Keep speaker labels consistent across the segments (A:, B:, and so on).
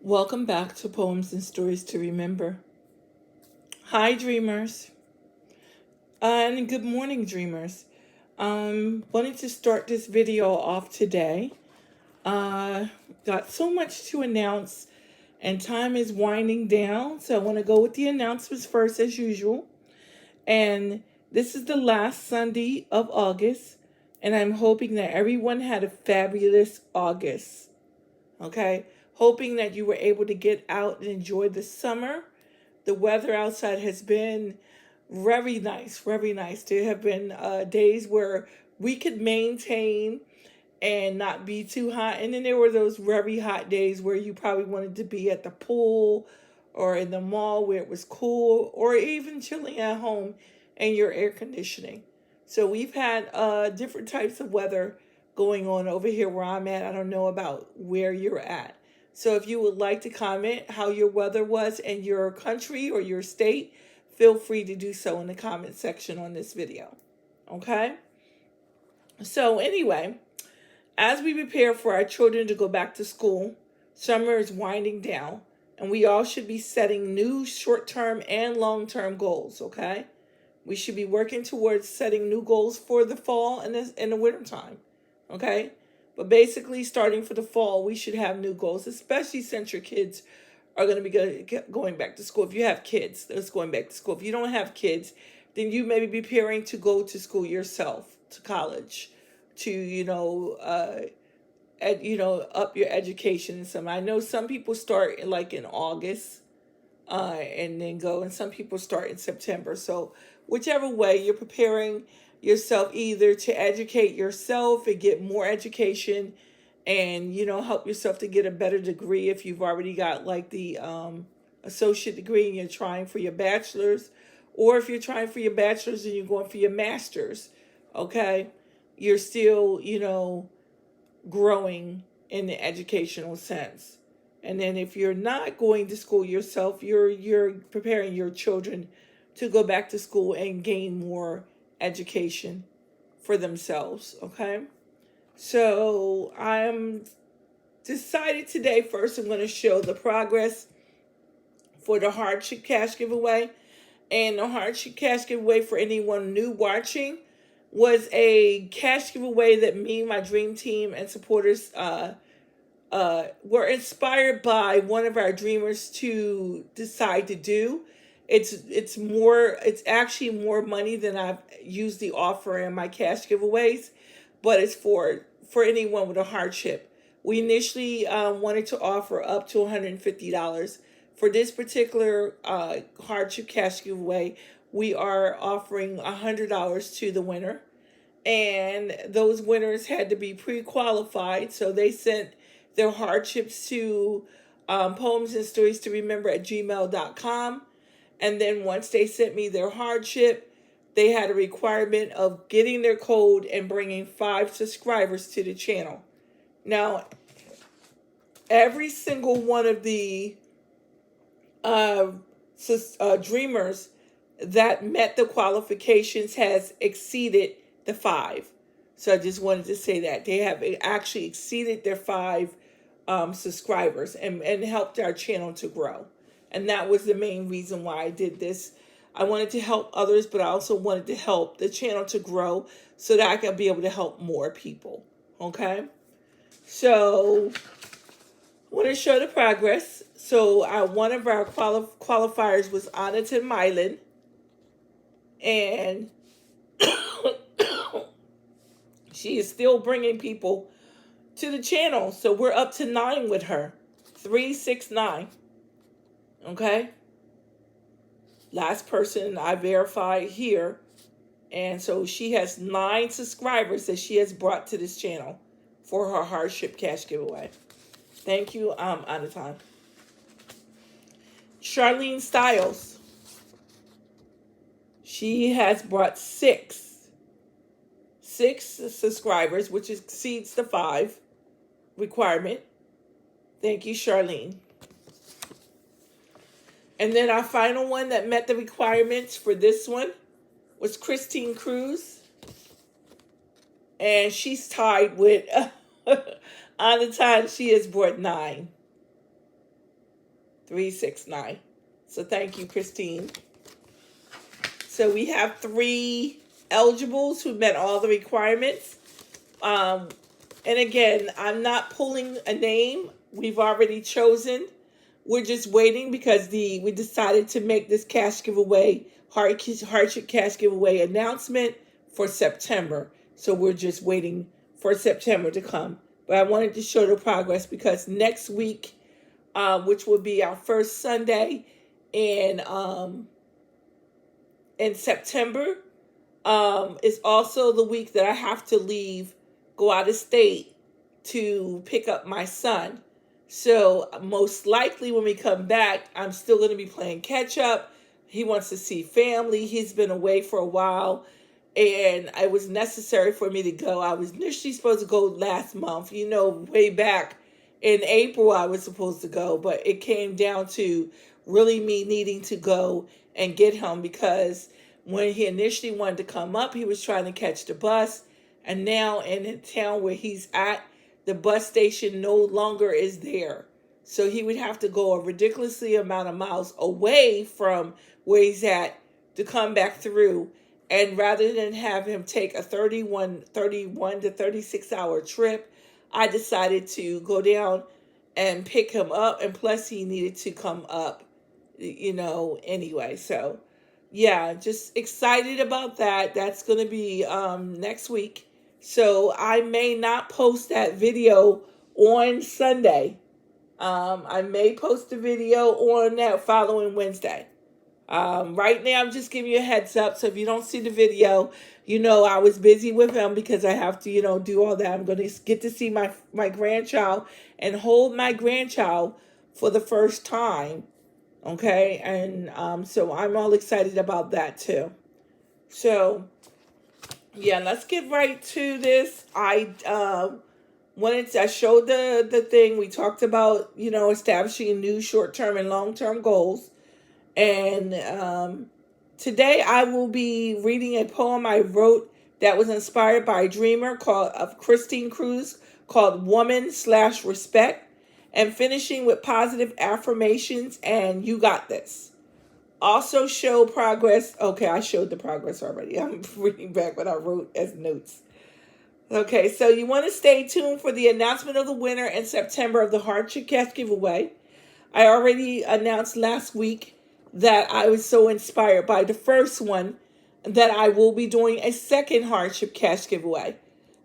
A: Welcome back to Poems and Stories to Remember. Hi, dreamers, and good morning, dreamers. Wanted to start this video off today. Got so much to announce, and time is winding down, so I want to go with the announcements first, as usual. And this is the last Sunday of August, and I'm hoping that everyone had a fabulous August. Okay? Hoping that you were able to get out and enjoy the summer. The weather outside has been very nice, very nice. There have been days where we could maintain and not be too hot. And then there were those very hot days where you probably wanted to be at the pool or in the mall where it was cool, or even chilling at home in your air conditioning. So we've had different types of weather going on over here where I'm at. I don't know about where you're at. So if you would like to comment how your weather was in your country or your state, feel free to do so in the comment section on this video. Okay? So anyway, as we prepare for our children to go back to school, summer is winding down, and we all should be setting new short-term and long-term goals, okay? We should be working towards setting new goals for the fall and the winter time, okay? But basically, starting for the fall, we should have new goals, especially since your kids are going to be going back to school. If you have kids that's going back to school. If you don't have kids, then you may be preparing to go to school yourself, to college, to, up your education and some. I know some people start like in August and then go, and some people start in September. So whichever way, you're preparing yourself either to educate yourself and get more education and, help yourself to get a better degree if you've already got like the associate degree and you're trying for your bachelor's, or if you're trying for your bachelor's and you're going for your master's, okay? You're still, growing in the educational sense. And then if you're not going to school yourself, you're preparing your children to go back to school and gain more education for themselves, okay? So I'm decided today, first I'm going to show the progress for the hardship cash giveaway. And the hardship cash giveaway, for anyone new watching, was a cash giveaway that me, my dream team, and supporters were inspired by one of our dreamers to decide to do. It's actually more money than I've usually offer in my cash giveaways, but it's for anyone with a hardship. We initially wanted to offer up to $150. For this particular hardship cash giveaway, we are offering $100 to the winner. And those winners had to be pre-qualified, so they sent their hardships to PoemsAndStoriesToRemember@gmail.com. And then once they sent me their hardship, they had a requirement of getting their code and bringing 5 subscribers to the channel. Now, every single one of the dreamers that met the qualifications has exceeded the 5. So I just wanted to say that they have actually exceeded their 5 subscribers and helped our channel to grow. And that was the main reason why I did this. I wanted to help others, but I also wanted to help the channel to grow so that I could be able to help more people. Okay? So I want to show the progress. So one of our qualifiers was Anaton Mylan. And she is still bringing people to the channel. So we're up to 9 with her. 369. Okay? Last person I verified here. And so she has 9 subscribers that she has brought to this channel for her hardship cash giveaway. Thank you, Anatan. Charlene Styles. She has brought 6 subscribers, which exceeds the 5 requirement. Thank you, Charlene. And then our final one that met the requirements for this one was Christine Cruz. And she's tied with, on the time she has brought 9. 369. So thank you, Christine. So we have 3 eligibles who met all the requirements. And again, I'm not pulling a name. We've already chosen. We're just waiting because we decided to make this cash giveaway, hardship cash giveaway announcement for September. So we're just waiting for September to come. But I wanted to show the progress because next week, which will be our first Sunday in September, is also the week that I have to go out of state to pick up my son. So most likely when we come back, I'm still going to be playing catch up. He wants to see family. He's been away for a while, and it was necessary for me to go. I was initially supposed to go last month, way back in April I was supposed to go, but it came down to really me needing to go and get him because when he initially wanted to come up, he was trying to catch the bus, and now in the town where he's at, the bus station no longer is there. So he would have to go a ridiculously amount of miles away from where he's at to come back through. And rather than have him take a 31 to 36 hour trip, I decided to go down and pick him up. And plus he needed to come up, anyway. So yeah, just excited about that. That's going to be next week. So I may not post that video on Sunday. I may post the video on that following Wednesday. Right now, I'm just giving you a heads up. So if you don't see the video, I was busy with him because I have to, do all that. I'm going to get to see my grandchild and hold my grandchild for the first time. Okay. And so I'm all excited about that too. So yeah, let's get right to this. I showed the thing. We talked about, establishing new short-term and long-term goals. And today I will be reading a poem I wrote that was inspired by a dreamer of Christine Cruz called Woman/Respect, and finishing with positive affirmations and You Got This. Also show progress. Okay, I showed the progress already. I'm reading back what I wrote as notes. Okay, so you want to stay tuned for the announcement of the winner in September of the Hardship Cash giveaway. I already announced last week that I was so inspired by the first one that I will be doing a second Hardship Cash giveaway.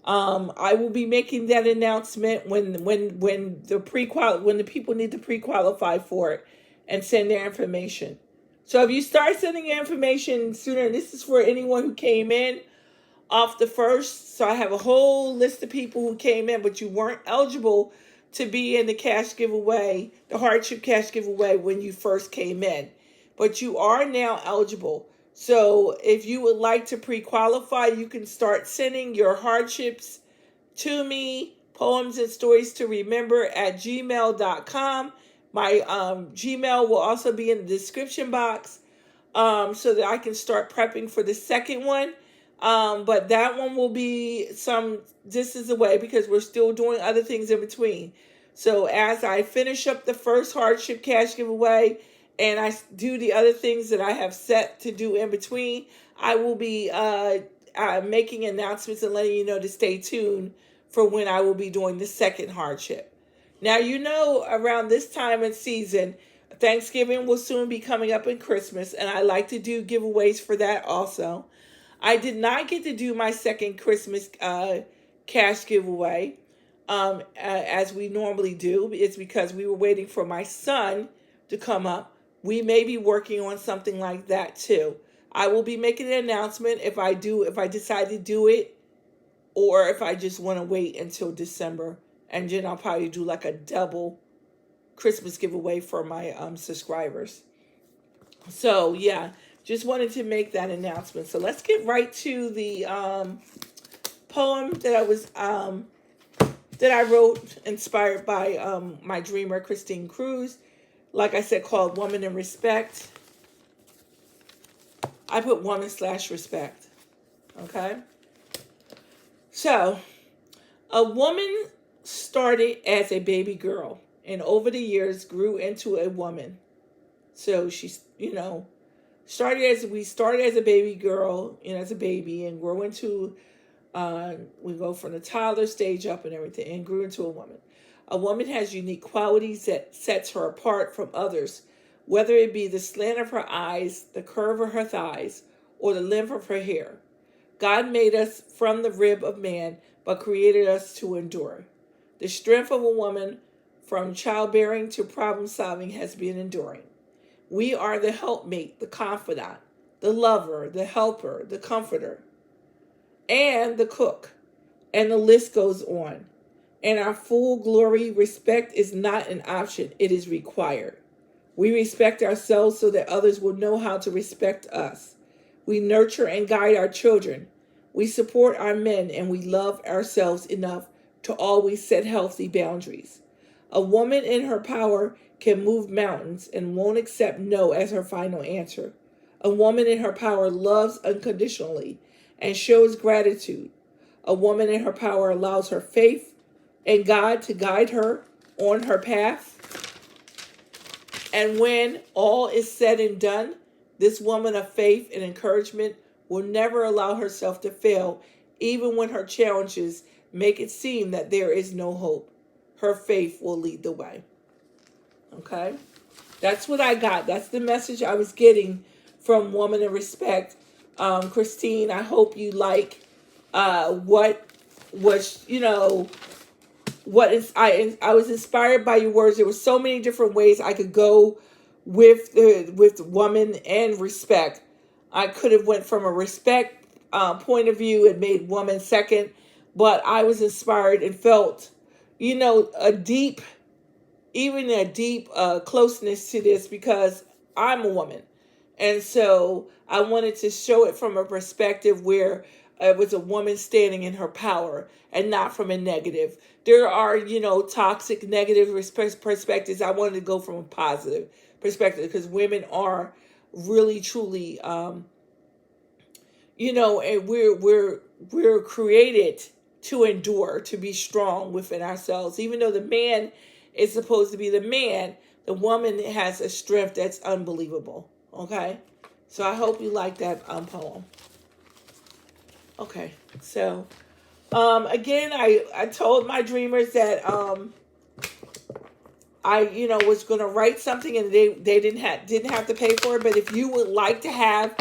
A: I will be making that announcement when the people need to pre-qualify for it and send their information. So if you start sending your information sooner, this is for anyone who came in off the first. So I have a whole list of people who came in, but you weren't eligible to be in the cash giveaway, the hardship cash giveaway when you first came in. But you are now eligible. So if you would like to pre-qualify, you can start sending your hardships to me, PoemsAndStoriesToRemember@gmail.com. My Gmail will also be in the description box so that I can start prepping for the second one. But that one will be some distance away because we're still doing other things in between. So as I finish up the first hardship cash giveaway and I do the other things that I have set to do in between, I will be making announcements and letting you know to stay tuned for when I will be doing the second hardship. Now, around this time and season, Thanksgiving will soon be coming up, and Christmas, and I like to do giveaways for that also. I did not get to do my second Christmas cash giveaway as we normally do. It's because we were waiting for my son to come up. We may be working on something like that too. I will be making an announcement if I decide to do it, or if I just want to wait until December. And then I'll probably do like a double Christmas giveaway for my subscribers. So yeah, just wanted to make that announcement. So let's get right to the poem that I wrote, inspired by my dreamer Christine Cruz. Like I said, called Woman and Respect. I put Woman/Respect. Okay. So, a woman started as a baby girl. and over the years grew into a woman. So she's, we started as a baby girl and as a baby and grew into, we go from the toddler stage up and everything and grew into a woman. A woman has unique qualities that sets her apart from others, whether it be the slant of her eyes, the curve of her thighs, or the length of her hair. God made us from the rib of man, but created us to endure. The strength of a woman from childbearing to problem solving has been enduring. We are the helpmate, the confidant, the lover, the helper, the comforter, and the cook. And the list goes on. And our full glory respect is not an option, it is required. We respect ourselves so that others will know how to respect us. We nurture and guide our children. We support our men, and we love ourselves enough to always set healthy boundaries. A woman in her power can move mountains and won't accept no as her final answer. A woman in her power loves unconditionally and shows gratitude. A woman in her power allows her faith and God to guide her on her path. And when all is said and done, this woman of faith and encouragement will never allow herself to fail, even when her challenges make it seem that there is no hope. Her faith will lead the way. Okay? That's what I got. That's the message I was getting from Woman of Respect. Christine, I hope you like what was, I was inspired by your words. There were so many different ways I could go with woman and respect. I could have went from a respect point of view and made woman second, but I was inspired and felt, a deep closeness to this because I'm a woman. And so I wanted to show it from a perspective where it was a woman standing in her power and not from a negative. There are, toxic, negative perspectives. I wanted to go from a positive perspective because women are really, truly, and we're created to endure, to be strong within ourselves. Even though the man is supposed to be the man, the woman has a strength that's unbelievable. Okay? So I hope you like that poem. Okay, so again, I told my dreamers that I was going to write something and they didn't have to pay for it. But if you would like to have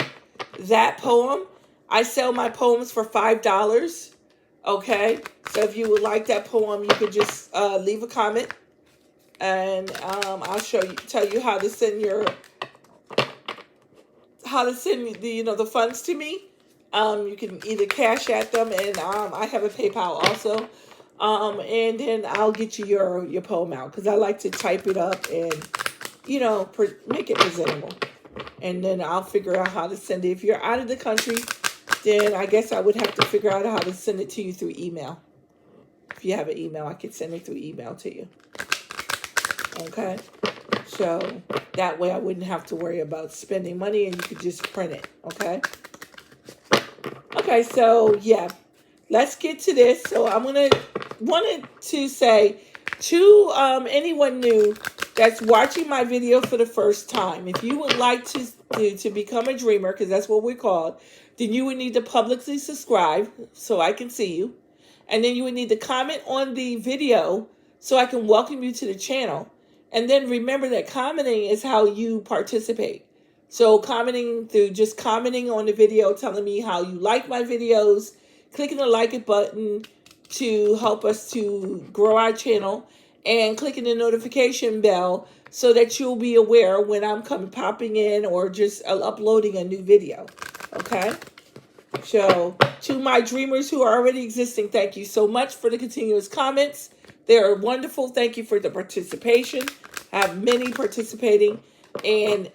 A: that poem, I sell my poems for $5. Okay, so if you would like that poem, you could just leave a comment, and I'll tell you how to send the funds to me. You can either Cashapp them, and I have a PayPal also. And then I'll get you your poem out because I like to type it up and, make it presentable. And then I'll figure out how to send it. If you're out of the country, then I guess I would have to figure out how to send it to you through email. If you have an email, I could send it through email to you. Okay? So that way I wouldn't have to worry about spending money and you could just print it. Okay? Okay, so yeah, let's get to this. So I wanted to say to anyone new that's watching my video for the first time, if you would like to become a dreamer, because that's what we're called, then you would need to publicly subscribe so I can see you. And then you would need to comment on the video so I can welcome you to the channel. And then remember that commenting is how you participate. So just commenting on the video, telling me how you like my videos, clicking the like it button to help us to grow our channel, and clicking the notification bell so that you'll be aware when I'm popping in or just uploading a new video. Okay? So to my dreamers who are already existing, thank you so much for the continuous comments. They are wonderful. Thank you for the participation. I have many participating, and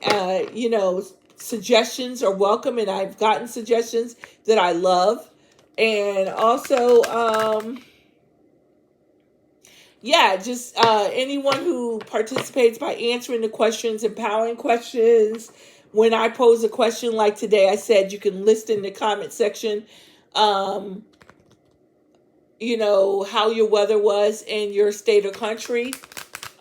A: suggestions are welcome, and I've gotten suggestions that I love. And also just anyone who participates by answering the questions, empowering questions. When I pose a question like today, I said you can list in the comment section how your weather was in your state or country.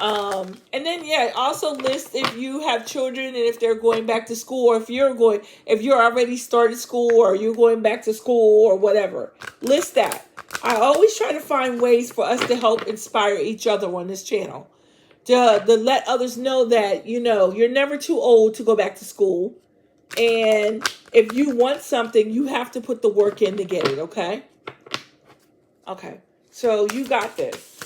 A: And then yeah, also list if you have children and if they're going back to school, or if you're already started school or you're going back to school or whatever. List that. I always try to find ways for us to help inspire each other on this channel. To let others know that, you're never too old to go back to school. And if you want something, you have to put the work in to get it, okay? Okay. So you got this.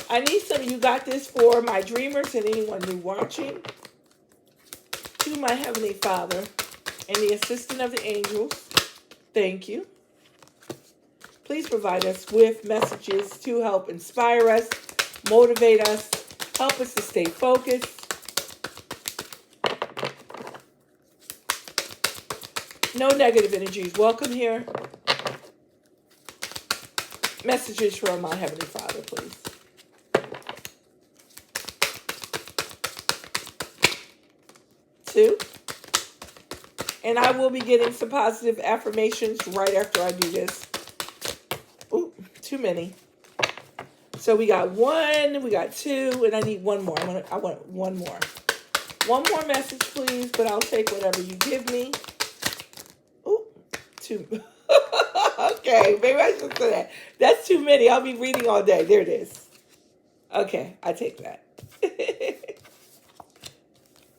A: I need some you got this for my dreamers and anyone new watching. To my Heavenly Father and the assistant of the angels, thank you. Please provide us with messages to help inspire us, motivate us, help us to stay focused. No negative energies. Welcome here. Messages from my Heavenly Father, please. Two. And I will be getting some positive affirmations right after I do this. Ooh, too many. So we got 1, we got 2, and I need one more. I want one more. One more message, please, but I'll take whatever you give me. Ooh, 2. Okay, maybe I should say that. That's too many. I'll be reading all day. There it is. Okay, I take that.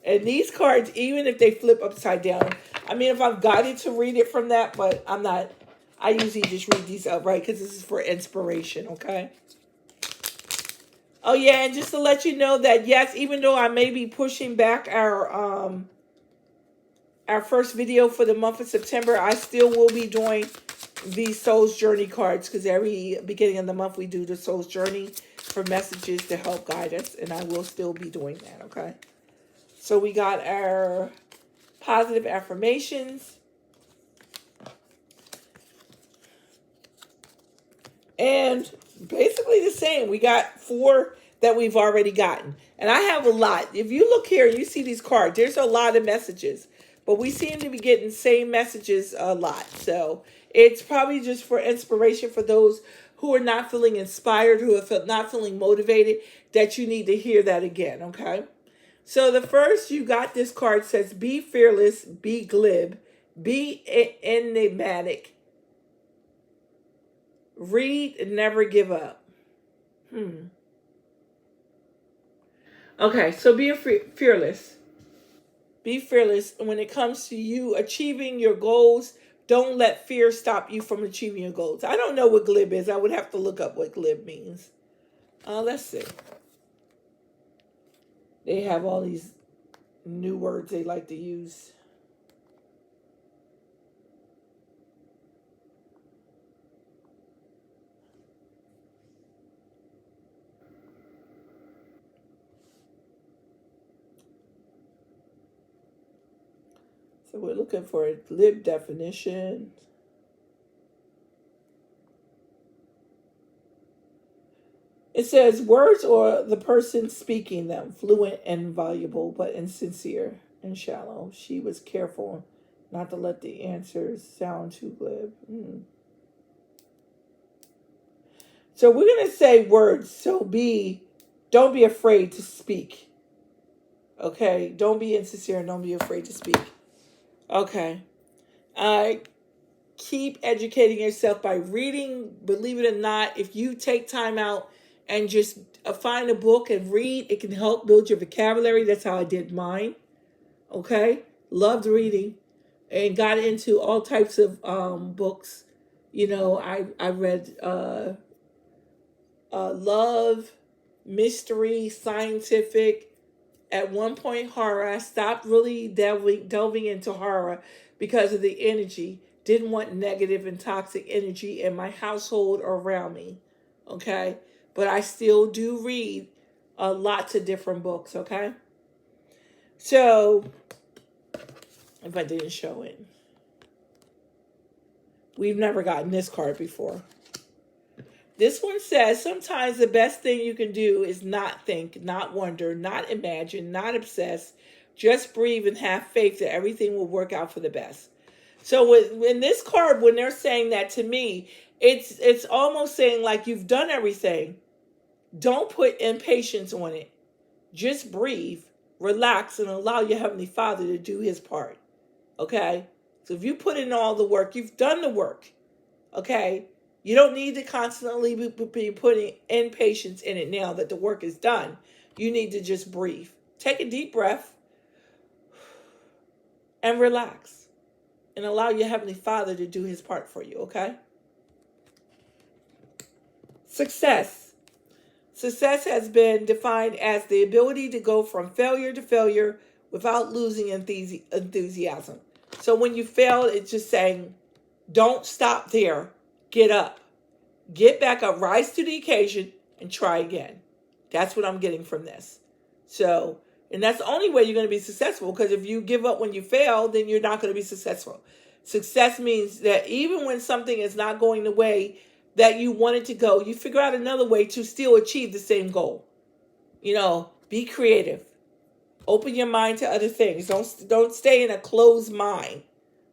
A: And these cards, even if they flip upside down, I mean, if I've got it to read it from that, but I'm not. I usually just read these upright because this is for inspiration, okay? Oh, yeah, and just to let you know that, yes, even though I may be pushing back our first video for the month of September, I still will be doing the Soul's Journey cards because every beginning of the month we do the Soul's Journey for messages to help guide us, and I will still be doing that, okay? So we got our positive affirmations. And basically the same. We got 4 that we've already gotten. And I have a lot. If you look here, you see these cards. There's a lot of messages. But we seem to be getting same messages a lot. So it's probably just for inspiration for those who are not feeling inspired, who are not feeling motivated, that you need to hear that again, okay? So the first, you got this card says, be fearless, be glib, be enigmatic, read and never give up. Okay, so be fearless. Be fearless. And when it comes to you achieving your goals, don't let fear stop you from achieving your goals. I don't know what glib is. I would have to look up what glib means. Let's see. They have all these new words they like to use. So we're looking for a glib definition. It says words or the person speaking them, fluent and voluble, but insincere and shallow. She was careful not to let the answers sound too glib. So we're going to say words. So don't be afraid to speak. Okay? Don't be insincere and don't be afraid to speak. Okay. Keep educating yourself by reading. Believe it or not, if you take time out and just find a book and read, it can help build your vocabulary. That's how I did mine. Okay? Loved reading and got into all types of books. You know, I read love, mystery, scientific. At one point, horror. I stopped really delving into horror because of the energy. Didn't want negative and toxic energy in my household or around me. Okay? But I still do read lots of different books. Okay? So, if I didn't show it. We've never gotten this card before. This one says, sometimes the best thing you can do is not think, not wonder, not imagine, not obsess. Just breathe and have faith that everything will work out for the best. So in this card, when they're saying that to me, it's almost saying like you've done everything. Don't put impatience on it. Just breathe, relax, and allow your Heavenly Father to do his part. Okay? So if you put in all the work, you've done the work. Okay? You don't need to constantly be putting impatience in it now that the work is done. You need to just breathe. Take a deep breath and relax. And allow your Heavenly Father to do his part for you, okay? Success. Success has been defined as the ability to go from failure to failure without losing enthusiasm. So when you fail, it's just saying, don't stop there. Get up. Get back up. Rise to the occasion and try again. That's what I'm getting from this. So, and that's the only way you're going to be successful, because if you give up when you fail, then you're not going to be successful. Success means that even when something is not going the way that you want it to go, you figure out another way to still achieve the same goal. You know, be creative. Open your mind to other things. Don't stay in a closed mind.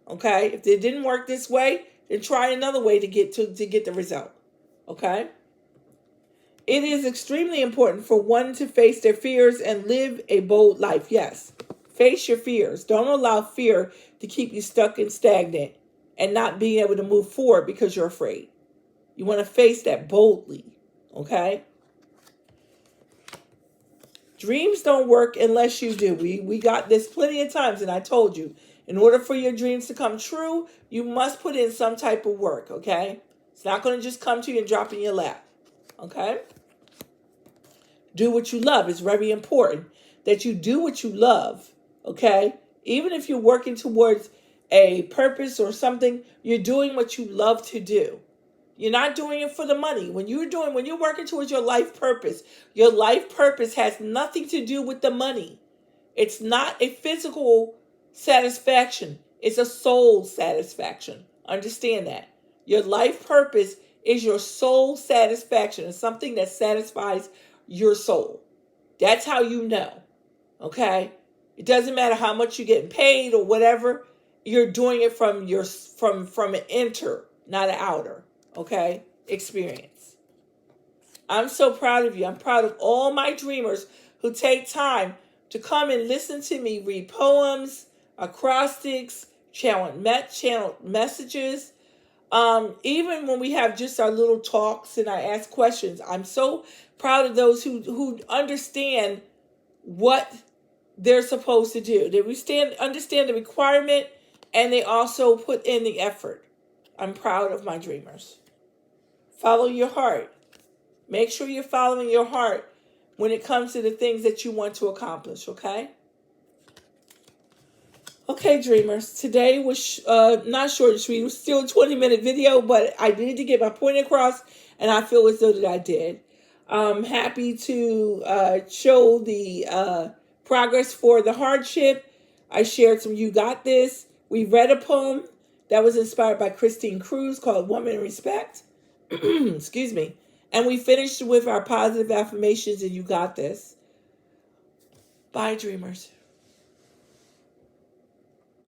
A: Okay? If it didn't work this way, then try another way to get the result. Okay? It is extremely important for one to face their fears and live a bold life. Yes. Face your fears. Don't allow fear to keep you stuck and stagnant and not being able to move forward because you're afraid. You want to face that boldly. Okay? Dreams don't work unless you do. We got this plenty of times, and I told you, in order for your dreams to come true, you must put in some type of work, okay? It's not going to just come to you and drop in your lap, okay? Do what you love. It's very important that you do what you love, okay? Even if you're working towards a purpose or something, you're doing what you love to do. You're not doing it for the money. When you're working towards your life purpose has nothing to do with the money. It's not a physical satisfaction. It's a soul satisfaction. Understand that. Your life purpose is your soul satisfaction. It's something that satisfies your soul. That's how you know. Okay? It doesn't matter how much you're getting paid or whatever. You're doing it from an inner, not an outer. Okay? Experience. I'm so proud of you. I'm proud of all my dreamers who take time to come and listen to me read poems, acrostics, channel messages. Even when we have just our little talks and I ask questions, I'm so proud of those who understand what they're supposed to do. They understand the requirement, and they also put in the effort. I'm proud of my dreamers. Follow your heart. Make sure you're following your heart when it comes to the things that you want to accomplish, okay? Okay, dreamers. Today was not short and sweet. It was still a 20-minute video, but I needed to get my point across, and I feel as though that I did. I'm happy to show the progress for the hardship. I shared some You Got This. We read a poem that was inspired by Christine Cruz called Woman in Respect. Excuse me. And we finished with our positive affirmations and You Got This. Bye, dreamers.